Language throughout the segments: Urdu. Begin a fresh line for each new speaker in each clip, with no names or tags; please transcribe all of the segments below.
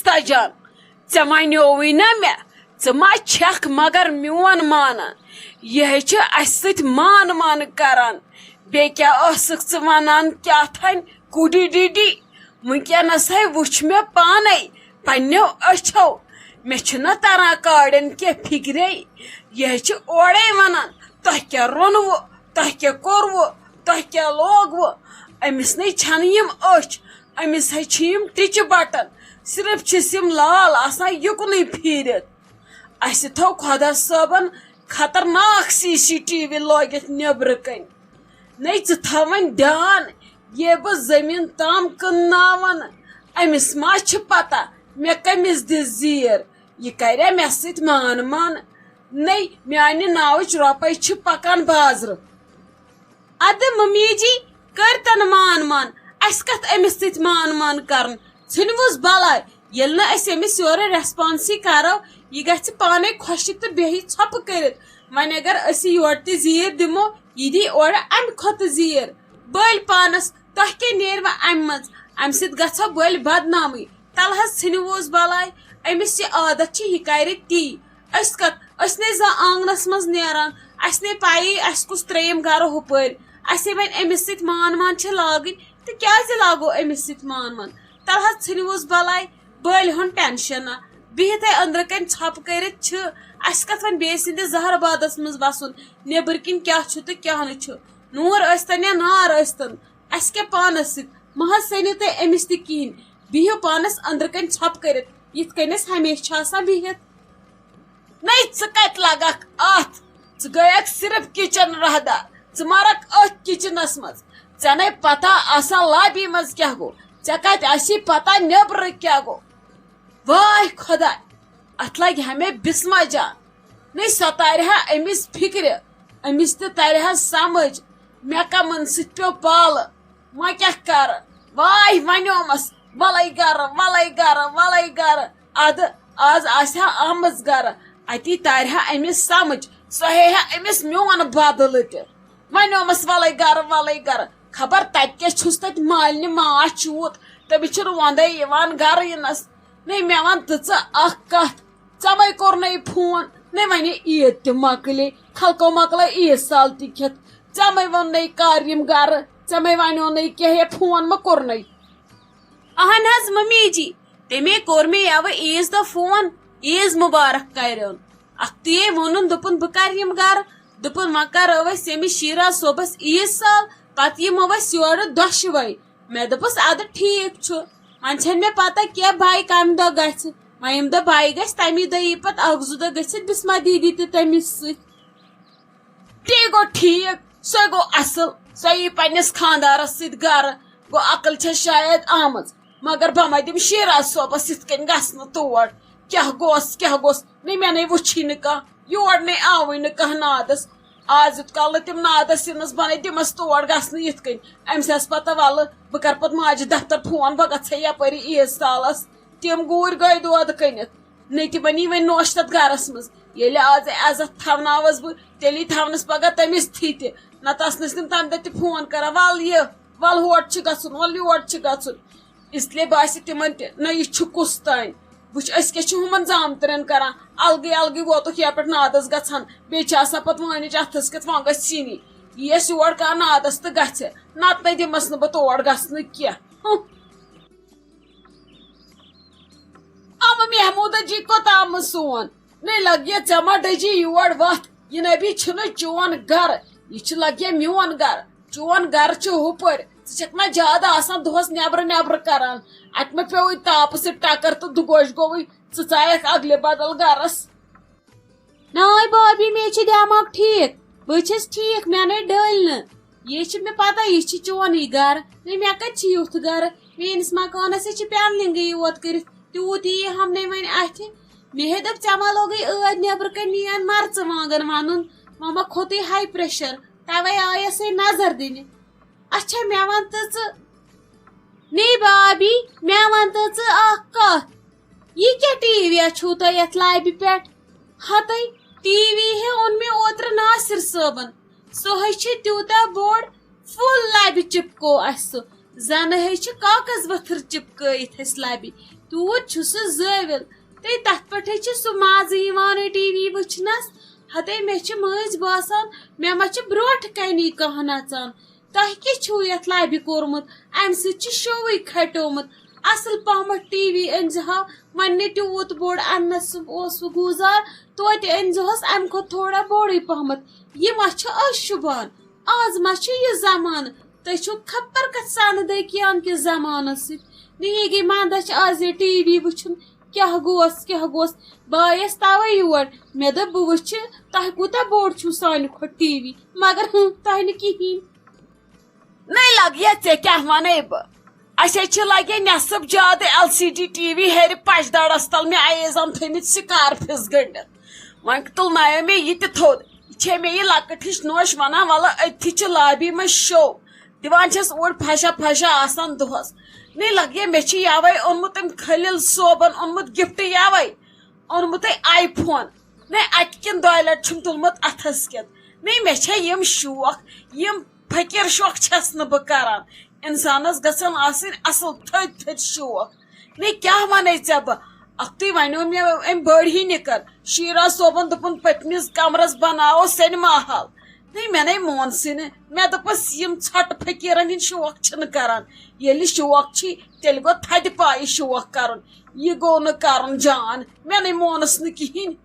شائستہ جان ژے ونیووٕے نا مےٚ ژٕ ما چھکھ مگر میون مانان یہ چھِ اَسہِ سۭتۍ مان کران بیٚیہِ کیٛاہ ٲسٕکھ ژٕ وَنان کیٛاہ تھانۍ کُڈی ڈِڈی وٕنکٮ۪نس ہے وٕچھ مےٚ پانے پنٛنیو أچھو مےٚ چھُنہٕ تران کاڑٮ۪ن کینٛہہ فِکرے یہ چھِ اورے وَنان تۄہہِ کیٛاہ روٚنوٕ تۄہہِ کیٛاہ کوٚروٕ تۄہہِ کیٛاہ لوگوٕ أمِس نَے چھنہٕ یِم أچھ أمِس ہے چھِ یِم ٹِچہِ بٹن صرف چھِس یِم لال آسان یُکنُے پھیٖرِتھ اَسہِ تھوٚو خۄدا صٲبن خطرناک CCTV لٲگِتھ نیٚبرٕ کَنۍ نَے ژٕ تھاو وۄنۍ دھیان یے بہٕ زٔمیٖن تام کٕنناون أمِس ما چھِ پتہ مےٚ کٔمِس دِژ زیٖر یہِ کریا مےٚ سۭتۍ مان نَے میانہِ ناوٕچ رۄپے چھِ پکان بازرٕ اَدٕ ممی جی کٔرتن مان اَسہِ کتھ أمِس سۭتۍ مان کرُن ژھٕنوُس بلاے ییٚلہِ نہٕ أسۍ أمِس یورٕ ریسپانسٕے کرو یہِ گژھِ پانے خۄشِک تہٕ بیٚیہِ ژھۄپہٕ کٔرِتھ وۄنۍ اگر أسۍ یورٕ تہِ زیٖر دِمو یہِ دی اورٕ امہِ کھۄتہٕ زیٖر بٔلۍ پانس تۄہہِ کیٛاہ نیرِ وۄنۍ امہِ منٛز امہِ سۭتۍ گژھو بٔلۍ بدنامٕے تلہٕ حظ ژھٕنوُس بلاے أمِس یہِ عادت چھِ یہِ کرِ تی أسۍ نَے زانٛہہ آنگنس منٛز نیران اَسہِ نَے پایی اَسہِ کُس ترٛیٚیِم گرٕ ہُپٲرۍ اَسے وۄنۍ أمِس سۭتۍ مان چھِ لاگٕنۍ تہٕ کیٛازِ لاگو أمِس سۭتۍ مان تلہٕ حظ ژھٕنوُس بلاے بٔلۍ ہُن ٹٮ۪نشنا بِہِتھے أنٛدرٕ کَنۍ ژھۄپہٕ کٔرِتھ چھِ اَسہِ کتھ وۄنۍ بیٚیہِ سٕنٛدِس زہربادس منٛز وسُن نیٚبٕرۍ کِنۍ کیٛاہ چھُ تہٕ کیٛاہ نہٕ چھُ نوٗر ٲسۍتن یا نار ٲسۍتن اَسہِ کیٛاہ پانس سۭتۍ مہ حظ سٔنِو تُہۍ أمِس تہِ کِہیٖنۍ بِہِو پانس أنٛدرٕ کَنۍ ژھۄپہٕ کٔرِتھ یِتھ کٔنۍ أسۍ ہمیشہٕ چھِ آسان بِہِتھ نَے ژٕ کتہِ لگکھ اتھ ژٕ گٔیکھ صرف کچن رہدار ژٕ مارکھ أتھۍ کچنس منٛز ژےٚ نَے پتہ آسان لابی منٛز کیٛاہ گوٚو ژےٚ کتہِ آسی پتہ نیٚبرٕ کیٛاہ گوٚو واے خۄدا اتھ لگہِ ہا مےٚ بسما جان نَے سۄ ترِ ہا أمِس فِکرِ أمِس تہِ ترِ ہا سمجھ مےٚ کمن سۭتۍ پیوٚو پالہٕ وۄنۍ کیٛاہ کرٕ واے ونیومس وَلَے گرٕ ادٕ آز آسہِ ہا آمٕژ گرٕ اتی ترِ ہا أمِس سمجھ سۄ ہیٚیہِ ہا أمِس میون بدلہٕ تہِ ونیومس وَلَے گرٕ خبر تتہِ کیٛاہ چھُس تتہِ مالنہِ ماچھ چوٗت تٔمِس چھُنہٕ وۄندے یِوان گرٕ یِنس نَے مےٚ وَن تہٕ ژٕ اکھ کتھ ژےٚ مَے کوٚرنَے فون نَے وَنے عیٖد تہِ مۄکلے خلقو مۄکلٲے عیٖد سال تہِ کھٮ۪تھ ژےٚ مَے ووٚننَے کر یِم گرٕ ژےٚ مَے وَنیونَے کینٛہہ یا فون مہ کوٚرنَے اہن حظ ممی جی تمے کوٚر مےٚ یَوٕ عیٖذ دۄہ فون عیٖذ مُبارک کریون اکھ تِیے ووٚنُن دوٚپُن بہٕ کر یِم گرٕ دوٚپُن وۄنۍ کرو أسۍ أمِس شیٖراز صٲبس عیٖذ سال پتہٕ یِمو أسۍ یورٕ دۄشوے مےٚ دوٚپُس اَدٕ ٹھیٖک چھُ وۄنۍ چھنہٕ مےٚ پتہ کینٛہہ باے کمہِ دۄہ گژھِ وۄنۍ ییٚمہِ دۄہ باے گژھِ تمی دۄہ یی پتہٕ اکھ زٕ دۄہ گٔژھِتھ بسما دیدی تہِ تٔمِس سۭتۍ تی گوٚو ٹھیٖک سۄے گوٚو اصل سۄ یی پننِس خانٛدارس سۭتۍ گرٕ گوٚو عقل چھےٚ شاید آمٕژ مگر بہٕ ما دِمہٕ شیٖراز صٲبس یِتھ کٔنۍ گژھنہٕ تور کیٛاہ گوٚژھ نَے مےٚ نَے وٕچھی نہٕ کانٛہہ یور نَے آوٕے نہٕ کانٛہہ نادس آز یُت کال نہٕ تِم نادس یِنس بہٕ نَے دِمس تور گژھنہٕ یِتھ کٔنۍ أمِس آسہِ پتہ وَلہٕ بہٕ کرٕ پتہٕ ماجہِ دفتر فون بہٕ گژھے یپٲری عیٖذ سالس تِم گوٗرۍ گٔے دۄد کٕنِتھ نَے تِمن یی وۄنۍ نوش تتھ گرس منٛز ییٚلہِ آز عزت تھاوناوس بہٕ تیٚلی تھاونس پگاہ تٔمِس تھی نتہٕ آسنس تِم تمہِ دۄہ تہِ فون کران وَل ہور چھُ گژھُن وَل یور چھُ گژھُن اسلیے باسہِ تِمن تہِ نہ یہِ چھُ کُس تانۍ وٕچھ أسۍ کیٛاہ چھِ ہُمن زامترٮ۪ن کران الگٕے ووتُکھ یپٲرۍ نادس گژھان بیٚیہِ چھِ آسان پتہٕ وٲنِج اتھس کٮ۪تھ وۄنۍ گژھِ سِنی یی اَسہِ یور کانٛہہ نادس تہٕ گژھِ نتہٕ نَے دِمس نہٕ بہٕ تور گژھنہٕ کینٛہہ اما محموٗدا جی کوٚت آمٕژ سون نَے لگیا ژےٚ ما ڈٔجی یور وتھ یہِ نبی چھُنہٕ چون گرٕ یہِ چھُ لگیا میون گرٕ چون گرٕ چھُ ہُپٲرۍ ژٕ چھکھ نا زیادٕ آسان دۄہس نیبرٕ کران اتہِ مہ پیوٚوُے تاپہٕ سۭتۍ ٹکر تہٕ دُگوش گوٚوُے ژٕ ژایکھ اگلہِ بدل گرس ناے بابی مےٚ چھُ دٮ۪ماغ ٹھیٖک بہٕ چھس ٹھیٖک مےٚ نَے ڈٔلۍ نہٕ یہِ چھِ مےٚ پتہ یہِ چھُ چونٕے گرٕ نَے مےٚ کتہِ چھُ یُتھ گرٕ میٲنِس مکانس ہے چھِ پینلنگٕے یوت کٔرِتھ تیوٗت یی ہم نَے وۄنۍ اتھِ مےٚ ہے دوٚپ ژےٚ ما لوگُے ٲدۍ نیبرٕ کَنۍ نِیَن مرژٕوانگن وَنُن وۄنۍ ما کھوٚتُے ہاے پریشر توے آیسے نظر دِنہِ اچھا مےٚ وَن تہٕ ژٕ نَے بابی مےٚ وَن تہٕ ژٕ اکھ کتھ یہِ کیٛاہ ٹی وِیا چھُو تۄہہِ یتھ لابہِ پٮ۪ٹھ ہتے ٹی وی ہے اوٚن مےٚ اوترٕ ناصر صٲبن سُہ ہے چھُ تیوٗتاہ بوٚڑ فُل لبہِ چِپکو اسہِ سُہ زنہٕ ہے چھِ کاغذ ؤتھٕر چِپکٲیِتھ اسہِ لبہِ تیوت چھ سہ زٲوِل تے تتھ پٮ۪ٹھے چھ سہ مزٕ یِوان ٹی وی وٕچھنس ہتے مےٚ چھِ مٔنٛزۍ باسان مےٚ ما چھِ برٛونٛٹھ کَنی کانٛہہ نژان تۄہہِ کیٛاہ چھُو یتھ لبہِ کوٚرمُت امہِ سۭتۍ چھُ شووٕے کھٹیومُت اصل پہمتھ ٹی وی أنۍزِہاو وۄنۍ نہٕ تیوٗت بوٚڑ اننس اوسوٕ گُزار توتہِ أنۍزِہوس امہِ کھۄتہٕ تھوڑا بوٚڑٕے پہمتھ یہِ ما چھُ أسۍ شوٗبان آز ما چھُ یہِ زمانہٕ تُہۍ چھِو خبر کتھ سنہٕ کیان کِس زمانس سۭتۍ نہٕ یہِ گٔے منٛدچھ آز یہِ ٹی وی وٕچھُن کیٛاہ گوس بایس توے یور مےٚ دوٚپ بہٕ وٕچھِ تۄہہِ کوٗتاہ بوٚڑ چھُو سانہِ کھۄتہٕ ٹی وی مگر تۄہہِ نہٕ کِہیٖنۍ
نہیں لگیے ژےٚ کیٛاہ ونے بہٕ اسے چھِ لگے نٮ۪صٕف زیادٕ LCD ٹی وی ہیٚرِ پشدارس تل مےٚ ایزان تھٲمٕتۍ سکارفِس گٔنڈِتھ وۄنۍ تُلنایو مےٚ یہِ تہِ تھوٚد یہِ چھے مےٚ یہِ لۄکٕٹ ہِش نوش ونان وَلہٕ أتھی چھِ لابی منٛز شو دِوان چھَس اوٗرۍ پھشا آسان دۄہس نہیں لگیے مےٚ چھِ یوے اوٚنمُت أمۍ خلیل صوبن اوٚنمُت گفٹ یوے اوٚنمُتے آی فون نہیں اکہِ کِنہٕ دۄیہِ لٹہِ چھُم تُلمُت اتھس کٮ۪تھ نہیں مےٚ چھے یِم شوق یِم فقیٖر شوق چھس نہٕ بہٕ کران انسانس گژھن آسٕنۍ اصل تھٔدۍ شوق نہیں کیٛاہ ونے ژےٚ بہٕ اکھتُے ونیو مےٚ أمۍ بٔڑ ہی نِکر شیٖرا صٲبن دوٚپُن پٔتمِس کمرس بناوو سینما ہال نہیں مےٚ نے مونسٕے نہٕ مےٚ دوٚپُس یِم ژھۄٹہٕ فقیٖرن ہٕنٛدۍ شوق چھِنہٕ کران ییٚلہِ شوق چھی تیٚلہِ گوٚو تھدِ پایہِ شوق کرُن یہِ گوٚو نہٕ کرُن جان مےٚ نے مونس نہٕ کِہیٖنۍ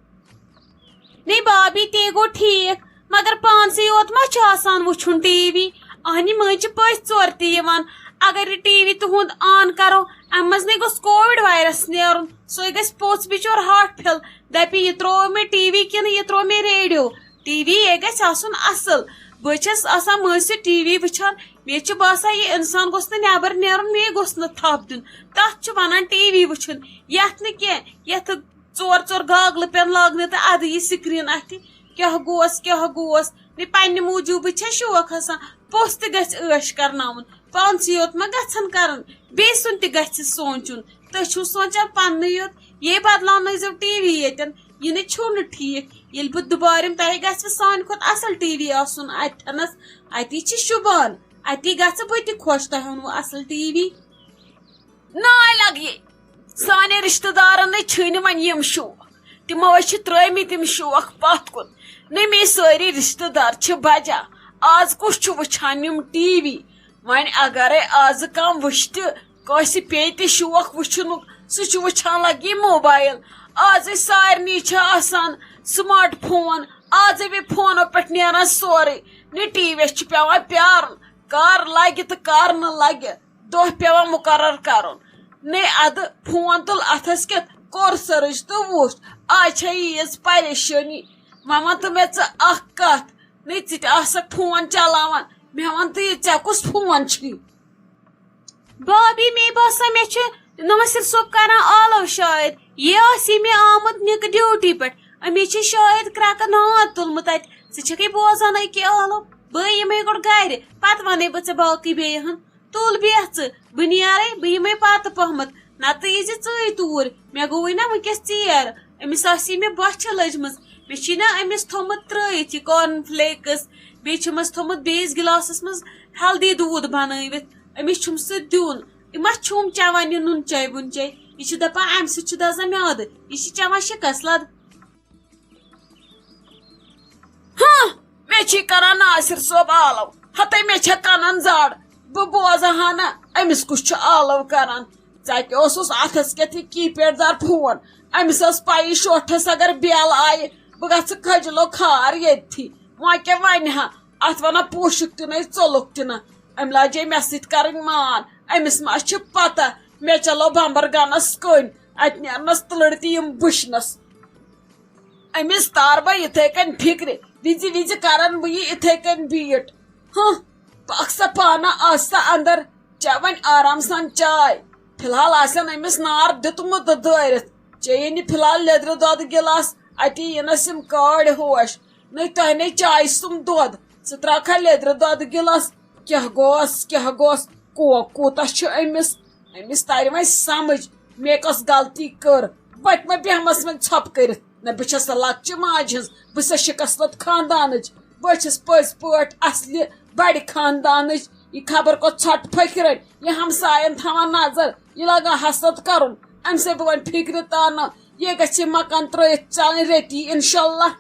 نہیں بابی تے گوٚو ٹھیٖک مگر پانسٕے یوت ما چھُ آسان وٕچھُن ٹی وی اہنہِ مٔنٛزۍ چھِ پٔژھۍ ژور تہِ یِوان اگر یہِ ٹی وی تُہُنٛد آن کرو امہِ منٛز نے گوٚژھ کووِڈ وایرس نیرُن سُے گژھِ پوٚژھ بِچور ہاٹ پھِل دپہِ یہِ تروو مےٚ ٹی وی کِنہٕ یہِ تروو مےٚ ریڈیو ٹی وی یے گژھِ آسُن اصل بہٕ چھس آسان مٔنٛزۍ سۭتۍ ٹی وی وٕچھان مےٚ چھُ باسان یہِ انسان گوٚژھ نہٕ نٮ۪بر نیرُن مے گوٚژھ نہٕ تھپھ دیُن تتھ چھُ ونان ٹی وی وٕچھُن یتھ نہٕ کینٛہہ یتھ ژور گاگلہٕ پٮ۪ن لاگنہٕ تہٕ ادٕ یہِ سکریٖن اتھِ کیٛاہ گوس نہیں پننہِ موٗجوٗبٕے چھےٚ شوق آسان پوٚژھ تہِ گژھِ عٲش کرناوُن پانسٕے یوت ما گژھن کرُن بیٚیہِ سُنٛد تہِ گژھِ سونٛچُن تُہۍ چھِو سونٛچان پننُے یوت یے بدلاونٲیزیو ٹی وی ییٚتٮ۪ن یہِ نہٕ چھُو نہٕ ٹھیٖک ییٚلہِ بہٕ دُبارٕ یِم تۄہہِ گژھوٕ سانہِ کھۄتہٕ اصل ٹی وی آسُن اتھٮ۪نس اتی چھِ شوٗبان اتی گژھٕ بہٕ تہِ خۄش تۄہہِ اوٚنوٕ اصل ٹی وی
ناے لگیے سانہِ رشتہٕ دارنٕے چھِنہٕ وۄنۍ یِم شوق تِمو چھِ ترٲمٕتۍ یِم شوق پتھ کُن نہیں مے سٲری رشتہٕ دار چھِ بجا آز کُس چھُ وٕچھان یِم ٹی وی وۄنۍ اگرے آز کانٛہہ وٕچھِ تہِ کٲنٛسہِ پیٚیہِ تہِ شوق وٕچھنُک سُہ چھُ وٕچھان لگی موبایل آزے سارنٕے چھِ آسان سمارٹ فون آزے بیٚیہِ فونو پٮ۪ٹھ نیران سورُے نہیں ٹی وی یس چھُ پیوان پیارُن کر لگہِ تہٕ کر نہٕ لگہِ دۄہ پیوان مُقرر کرُن نہیں ادٕ فون تُل اتھس کٮ۪تھ کوٚر سٔرٕچ تہٕ وُچھ آز چھےٚ ییٖژ پریشٲنی وۄنۍ ون تہٕ مےٚ ژٕ اکھ کتھ نہیں ژٕ تہِ آسکھ فون چلاوان مےٚ ون تہٕ یہِ ژےٚ کُس فون چھُے
بابی مے باسان مےٚ چھُ ناصر صٲب کران آلو شاید یہِ آسی مےٚ آمُت نِکہٕ ڈیوٹی پٮ۪ٹھ أمِس چھِ شاید کرٛکہٕ ناد تُلمُت اتہِ ژٕ چھکھے بوزان أکیاہ آلو بہٕ یِمے گۄڈٕ گرِ پتہٕ ونے بہٕ ژےٚ باقٕے بیٚیہِ ہن تُل بیٚہہ ژٕ بہٕ نیرے بہٕ یِمے پتہٕ پہمتھ نتہٕ یی زِ ژٕے توٗرۍ مےٚ گوٚوٕے نا وٕنکیٚس ژیر أمِس آسی مےٚ بۄچھِ لٔجمٕژ مےٚ چھُے نا أمِس تھوٚمُت ترٲیِتھ یہِ کارن فلیکٕس بیٚیہِ چھُمس تھوٚمُت بیٚیِس گِلاسس منٛز ہلدی دوٗد بنٲوِتھ أمِس چھُم سُہ دیُن یہِ ما چھُم چٮ۪وان یہِ نُن چاے وُن چاے یہِ چھُ دپان امہِ سۭتۍ چھُ دزان میادٕ یہِ چھِ چٮ۪وان شِکس لد
مےٚ چھی کران ناصر صٲب آلو ہتے مےٚ چھےٚ کنن زڈ بہٕ بوزٕ ہا نہ أمِس کُس چھُ آلو کران ژےٚ کیٛاہ اوسُس اتھس کٮ۪تھ یہِ کیٖپیڈ دار فون أمِس ٲس پایی شوٹھس اگر بیل آیہِ بہٕ گژھٕ کھجلو کھار ییٚتھی وۄنۍ کیٛاہ ونہِ ہا اتھ ونان پوشُک تہِ نَے ژوٚلُک تہِ نہٕ أمۍ لاجے مےٚ سۭتۍ کرٕنۍ مان أمِس ما چھِ پتہ مےٚ چلو بمبر گنس کٔنۍ اتہِ نیرنس تٕلر تہِ یِم بٕشنس أمِس تار بہٕ یِتھے کٔنۍ فِکرِ وِزِ کرن بہٕ یہِ یِتھے کٔنۍ بیٖٹ پکھ سا پانہ آس سا اندر چےٚ وۄنۍ آرام سان چاے فی الحال آسن أمِس نار دیُتمُت دٲرِتھ چیٚیِن یہِ فی الحال لیٚدرِ دۄدٕ گِلاس اتی یِنس یِم کٲڑۍ ہوش نٔے تۄہہِ نے چایہِ سُم دۄد ژٕ تراکھا لیٚدرِ دۄدٕ گِلاس کیٛاہ گوس کوٗتاہ چھُ أمِس ترِ وۄنۍ سمجھ مےٚ کۄس غلطی کٔر بٔتمہِ بیٚہمس وۄنۍ ژھۄپہٕ کٔرِتھ نہ بہٕ چھس لۄکچہِ ماجہِ ہٕنٛز بہٕ چھس شِکسلت خاندانٕچ بہٕ چھس پٔزۍ پٲٹھۍ اصلہِ بڑِ خاندانٕچ یہِ خبر کۄس ژھۄٹہٕ پھٔکرٕنۍ یہِ ہمساین تھاوان نظر یہِ لگان حسد کرُن ام سے بہ ون فکر تان یہ گژھِ مکان ترٲیِتھ ژلٕنۍ ریتی انشاء اللہ